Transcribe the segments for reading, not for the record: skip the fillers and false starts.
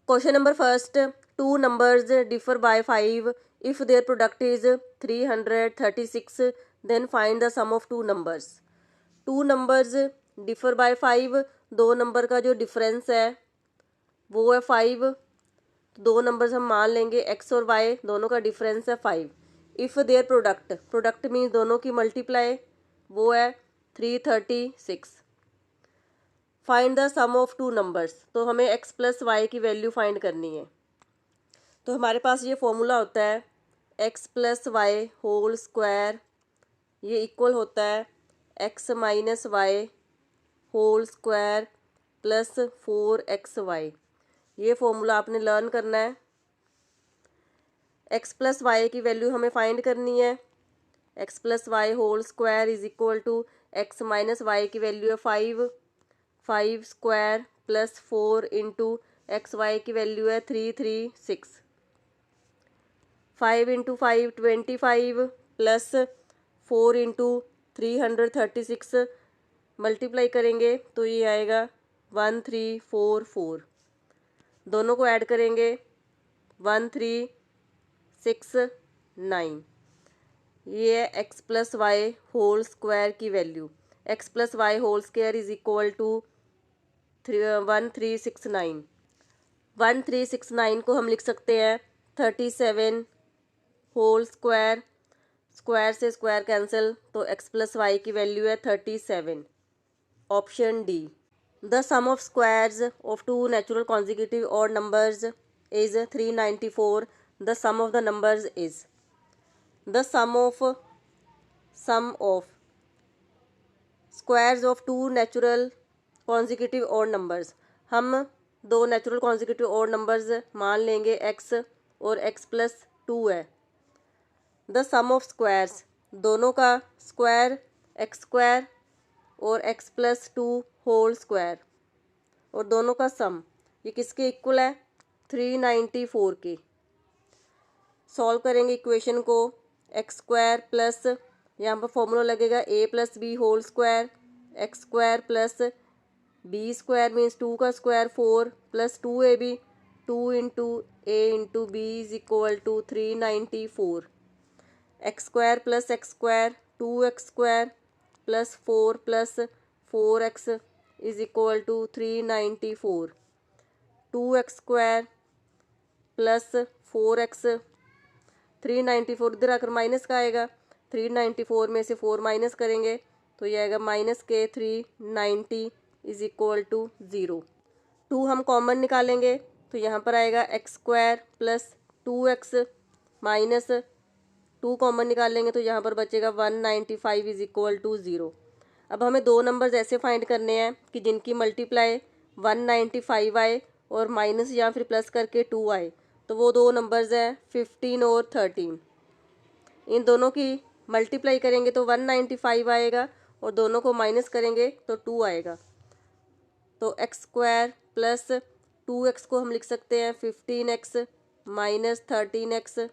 Question number first, two numbers differ by 5 if their product is 336, then find the sum of two numbers. Two numbers differ by 5, दो number का जो difference है वो है 5। तो दो नंबर्स हम मान लेंगे x और y, दोनों का डिफरेंस है 5। इफ़ देयर प्रोडक्ट मीन्स दोनों की मल्टीप्लाई, वो है 336। Find the sum of two numbers, तो हमें x प्लस वाई की वैल्यू फाइंड करनी है। तो हमारे पास ये फॉर्मूला होता है x plus y whole square, ये इक्वल होता है x minus y whole square plus 4xy। ये फॉर्मूला आपने लर्न करना है। x प्लस वाई की वैल्यू हमें फाइंड करनी है। x plus y whole square is equal to x minus y की वैल्यू है 5 square plus 4 into x y की वैल्यू है 336। 5 इंटू 5 25 प्लस 4 इंटू 336 मल्टीप्लाई करेंगे तो ये आएगा 1344। दोनों को ऐड करेंगे 1369। ये है x plus y whole square की value. x plus y whole square is equal to 1369। 1369 को हम लिख सकते हैं 37 होल स्क्वायर, स्क्वायर से स्क्वायर कैंसिल, तो x प्लस वाई की वैल्यू है 37। Option D. The sum of squares of two natural consecutive odd numbers is 394। The sum of the numbers is, the sum of squares of two natural consecutive odd numbers. हम दो natural consecutive odd numbers मान लेंगे x और x plus 2 है। The sum of squares, दोनों का square x square और x plus 2 whole square, और दोनों का सम, ये किसके इक्वल है 394 के। सॉल्व करेंगे इक्वेशन को, एक्स स्क्वायर प्लस, यहाँ पर फॉर्मूला लगेगा a plus b whole square, x square plus b square means 2 का square 4 plus 2ab, 2 into a into b is equal to 394। X square plus x square 2x square plus 4 plus 4x is equal to 394। 2x square plus 4x, 394 इधर आकर minus का आएगा, 394 में से 4 minus करेंगे तो ये आएगा माइनस के 390 इज इक्वल टू 0। 2 हम कॉमन निकालेंगे तो यहाँ पर आएगा x square plus 2x minus 2 common निकालेंगे तो यहाँ पर बचेगा 195 इज इक्वल टू 0। अब हमें दो नंबर्स ऐसे फाइंड करने हैं कि जिनकी मल्टीप्लाई 195 आए और माइनस या फिर प्लस करके 2 आए। तो वो दो नंबर्स हैं 15 और 13। इन दोनों की मल्टीप्लाई करेंगे तो 195 आएगा और दोनों को माइनस करेंगे तो 2 आएगा। तो एक्स स्क्वायर प्लस 2x को हम लिख सकते हैं 15x माइनस 13x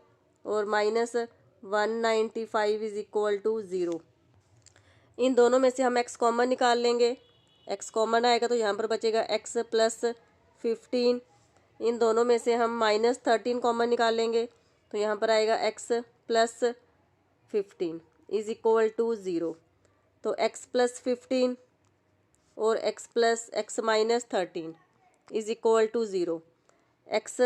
और माइनस 195 इज इक्वल टू 0। इन दोनों में से हम x कॉमन निकाल लेंगे, x कॉमन आएगा तो यहाँ पर बचेगा x प्लस 15। इन दोनों में से हम माइनस 13 कॉमन निकालेंगे तो यहाँ पर आएगा x plus 15 is equal to 0। तो x प्लस 15 और x plus x minus 13 is equal to 0। x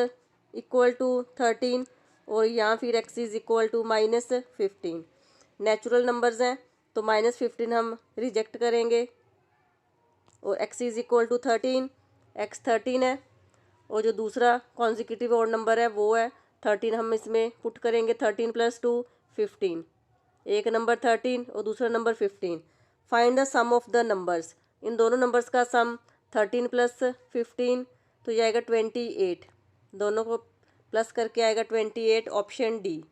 equal to 13 और यहाँ फिर x is equal to minus 15। Natural numbers हैं तो माइनस 15 हम रिजेक्ट करेंगे और x is equal to 13, x 13 है और जो दूसरा कॉन्जिक्यूटिव और नंबर है वो है 13। हम इसमें पुट करेंगे 13 प्लस 2 15, एक नंबर 13 और दूसरा number 15। Find the sum of the numbers, इन दोनों नंबर्स का सम 13 प्लस 15 तो ये आएगा 28। दोनों को प्लस करके आएगा 28। Option D.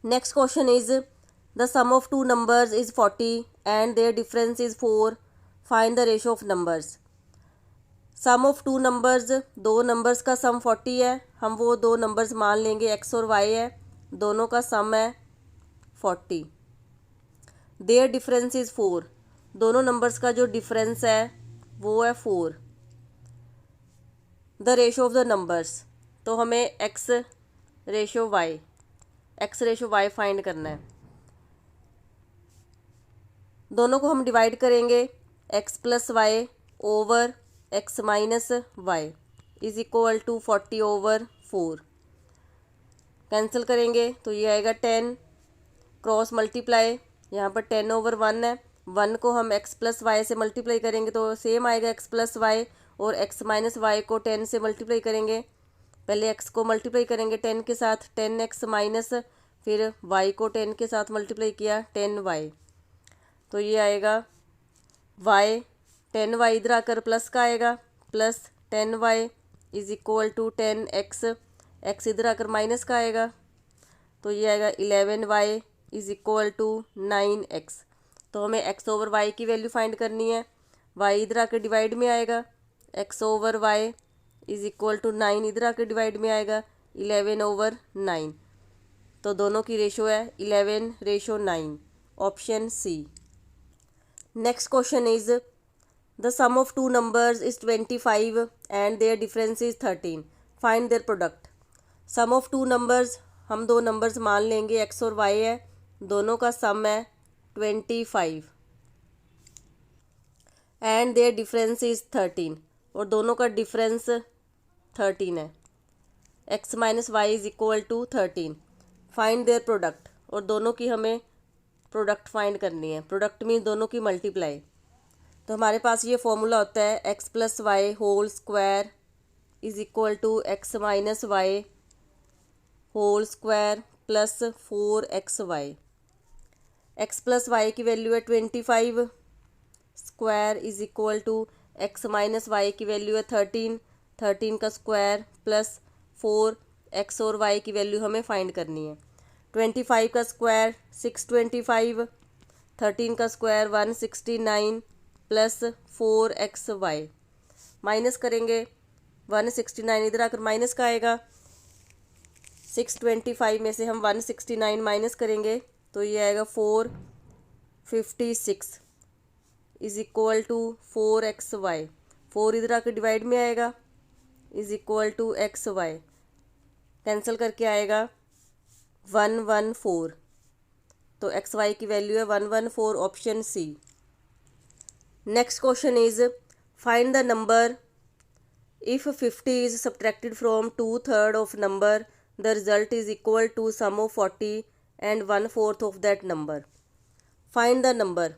Next question is the sum of two numbers is 40 and their difference is 4। Find the ratio of numbers. Sum of two numbers, दो नंबर्स का सम 40 है। हम वो दो नंबर्स मान लेंगे x और y है, दोनों का सम है 40। देयर डिफरेंस इज 4, दोनों नंबर्स का जो डिफरेंस है वो है 4। The ratio of the numbers, तो हमें एक्स रेशो वाई फाइंड करना है। दोनों को हम डिवाइड करेंगे, x plus y over x minus y is equal to 40/4। Cancel करेंगे तो ये आएगा 10, क्रॉस मल्टीप्लाई, यहाँ पर 10/1 है, 1 को हम x प्लस वाई से मल्टीप्लाई करेंगे तो सेम आएगा x प्लस वाई, और x माइनस वाई को 10 से मल्टीप्लाई करेंगे। पहले x को मल्टीप्लाई करेंगे 10 के साथ, 10x माइनस, फिर y को 10 के साथ मल्टीप्लाई किया 10y, तो ये आएगा y 10y इधर आकर प्लस का आएगा, plus 10y is equal to 10x, x इधर आकर माइनस का आएगा, तो ये आएगा 11y is equal to 9x। तो हमें x ओवर y की वैल्यू फाइंड करनी है, y इधर आकर डिवाइड में आएगा, x over y is equal to 9 इधर आकर डिवाइड में आएगा 11/9, तो दोनों की रेशो है 11:9, option C. Next question is the sum of two numbers is 25 and their difference is 13, find their product. Sum of two numbers, हम दो नंबर्स मान लेंगे x और y है, दोनों का सम है 25 एंड देयर डिफरेंस इज 13, और दोनों का डिफरेंस 13 है। x minus y is equal to 13, find their product, और दोनों की हमें प्रोडक्ट फाइंड करनी है। प्रोडक्ट मीन दोनों की मल्टीप्लाई। तो हमारे पास ये फॉर्मूला होता है x plus y whole square is equal to x minus y whole square plus 4xy। x plus y की वैल्यू है 25, square is equal to x minus y की वैल्यू है 13, 13 का स्क्वायर प्लस 4x और y की value हमें find करनी है। 25 का स्क्वायर 625, 13 का स्क्वायर 169 प्लस 4xy, माइनस करेंगे 169 इधर आकर माइनस का आएगा, 625 में से हम 169 माइनस करेंगे तो ये आएगा 456 इज इक्वल टू 4xy, 4 इधर आकर डिवाइड में आएगा is equal to xy, cancel करके आएगा 114, तो xy की वैल्यू है 114, option C. Next question is find the number if 50 is subtracted from 2/3 of number, the result is equal to sum of 40 and 1/4 of that number. Find the number,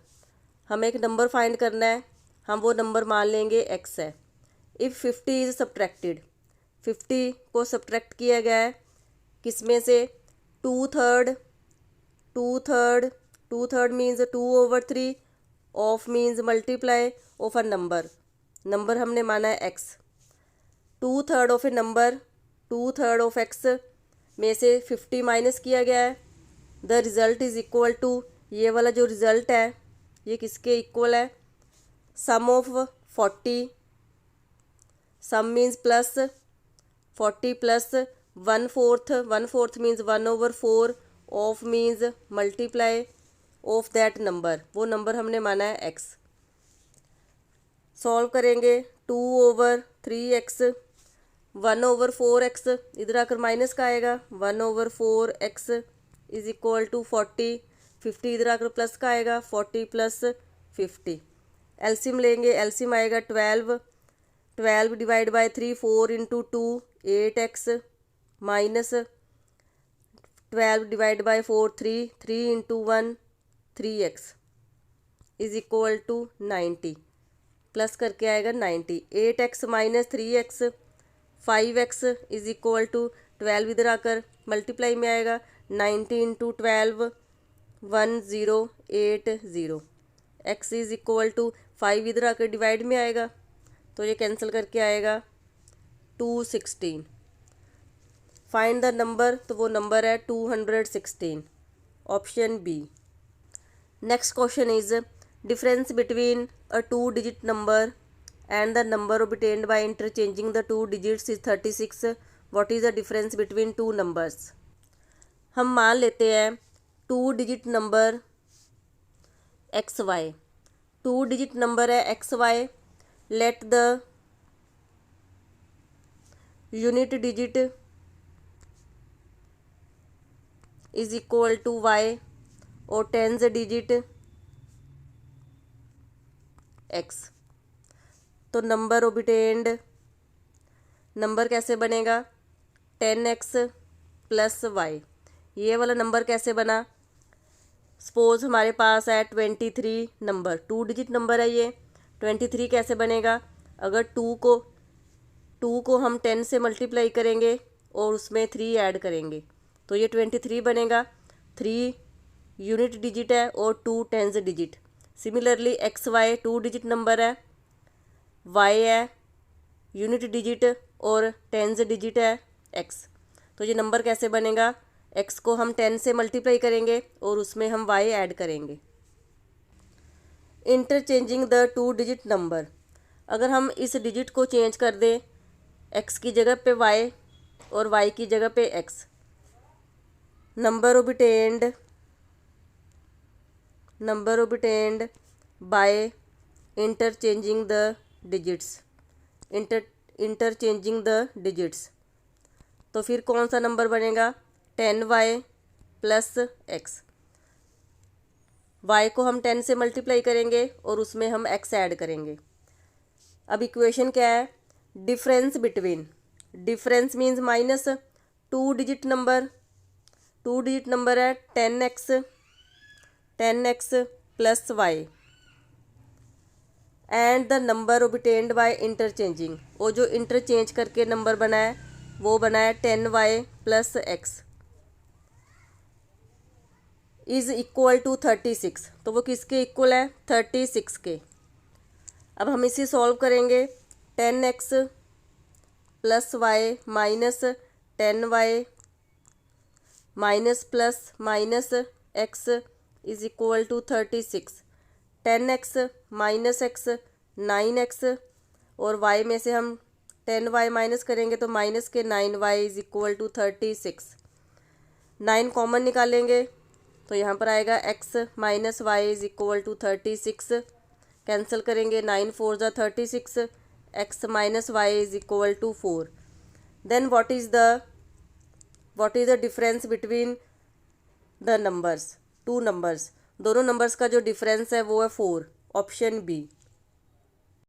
हमें एक number find करना है, हम वो number मान लेंगे x है। If 50 is subtracted, 50 को सब्ट्रैक्ट किया गया है किसमें से, 2/3, 2/3 means 2/3 of means multiply of a number, number हमने माना है x। 2/3 of a number, 2/3 of x में से 50 माइनस किया गया है, the result is equal to, ये वाला जो रिज़ल्ट है ये किसके इक्वल है, sum of 40, sum means plus 40 plus 1/4 means 1/4 of means multiply of that number, वो नंबर हमने माना है x। सॉल्व करेंगे 2/3x, 1/4x इधर आकर माइनस का आएगा, 1/4x इज इक्वल टू 40, 50 इधर आकर प्लस का आएगा, 40 प्लस 50। एलसीएम लेंगे, एलसीएम आएगा 12, 12 divide by 3, 4 into 2 8x minus 12 divide by 4 3, 3 into 1 3x is equal to 90, plus करके आएगा 90, 8x minus 3x 5x is equal to 12 इधर आकर मल्टीप्लाई में आएगा, 90 into 12 1080, x is equal to 5 इधर आकर डिवाइड में आएगा तो ये कैंसिल करके आएगा 216। फाइंड द नंबर, तो वो नंबर है 216, option B. Next question is difference between a 2-digit number and the number obtained by interchanging the 2 digits is 36. What is the difference between two numbers? हम मान लेते हैं 2-digit number XY, 2-digit number है XY, let the unit digit is equal to Y और tens digit X. तो number obtained number कैसे बनेगा? 10x plus Y. ये वाला नंबर कैसे बना? सपोज हमारे पास है 23 नंबर, 2 डिजिट नंबर है ये। 23 कैसे बनेगा? अगर 2 को हम 10 से मल्टीप्लाई करेंगे और उसमें 3 ऐड करेंगे तो ये 23 बनेगा। 3 यूनिट डिजिट है और 2 tens digit. Similarly X Y 2 digit number है, वाई है यूनिट डिजिट और टेंस डिजिट है एक्स। तो ये नंबर कैसे बनेगा? एक्स को हम 10 से मल्टीप्लाई करेंगे और उसमें हम वाई ऐड करेंगे। इंटरचेंजिंग द 2 डिजिट नंबर, अगर हम इस डिजिट को चेंज कर दें, एक्स की जगह पे वाई और वाई की जगह पे x, number obtained by interchanging the digits, interchanging the digits. तो फिर कौन सा नंबर बनेगा? 10y plus x. y को हम 10 से मल्टीप्लाई करेंगे और उसमें हम x ऐड करेंगे। अब इक्वेशन क्या है? Difference between, difference means minus 2 digit number, 2 digit number है 10x plus y and the number obtained by interchanging, वो जो इंटरचेंज करके नंबर बना है वो बना है 10y plus X is equal to 36। तो वो किसके इक्वल है? 36 के। अब हम इसे सॉल्व करेंगे। 10x plus Y minus 10y minus plus minus x is equal to 36। 10x minus x 9x और y में से हम 10y माइनस करेंगे तो माइनस के 9y is equal to 36। 9 common निकालेंगे तो यहाँ पर आएगा x minus Y is equal to 36। Cancel करेंगे, 9 4 ज़ा 36, x minus Y is equal to 4। Then what is the difference between the numbers, 2 numbers? दोनों नंबर्स का जो डिफरेंस है वो है 4, ऑप्शन बी।